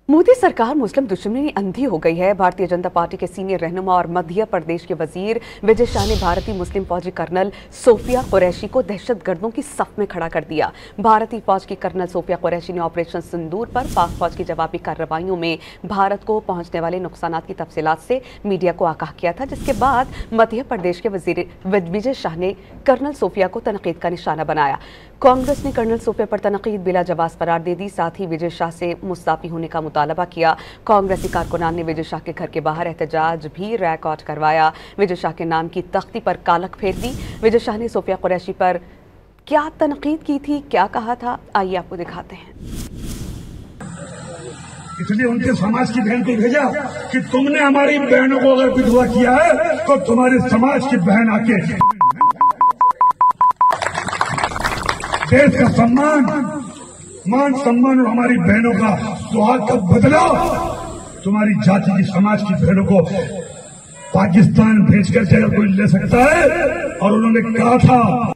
मोदी सरकार मुस्लिम दुश्मनी अंधी हो गई है। भारतीय जनता पार्टी के सीनियर रहनुमा और मध्य प्रदेश के वजीर विजय शाह ने भारतीय मुस्लिम फौजी कर्नल सोफिया कुरैशी को दहशतगर्दों की सफ में खड़ा कर दिया। भारतीय फौज की कर्नल सोफिया कुरैशी ने ऑपरेशन सिंदूर पर पाक फौज की जवाबी कार्रवाइयों में भारत को पहुंचने वाले नुकसानात की तफसीलात से मीडिया को आगाह किया था, जिसके बाद मध्य प्रदेश के वजीर विजय शाह ने कर्नल सोफिया को तनकीद का निशाना बनाया। कांग्रेस ने कर्नल सोफिया पर तनकीद बिला जवाब करार दे दी। साथ ही विजय शाह से मुस्ताफी होने का मुतालबा किया। कांग्रेसी कारकुनान ने विजय शाह के घर के बाहर एहतजाज भी रिकॉर्ड करवाया। विजय शाह के नाम की तख्ती पर कालक फेंक दी। विजय शाह ने सोफिया कुरैशी पर क्या तनकीद की थी, क्या कहा था, आइए आपको दिखाते हैं। इसलिए उनके समाज की बहन को भेजा कि तुमने हमारी बहनों को अगर विधवा किया है तो तुम्हारे समाज की बहन आके देश का सम्मान, मान सम्मान और हमारी बहनों का सुहाग का बदला तुम्हारी जाति की समाज की बहनों को पाकिस्तान भेजकर अगर कोई ले सकता है। और उन्होंने कहा था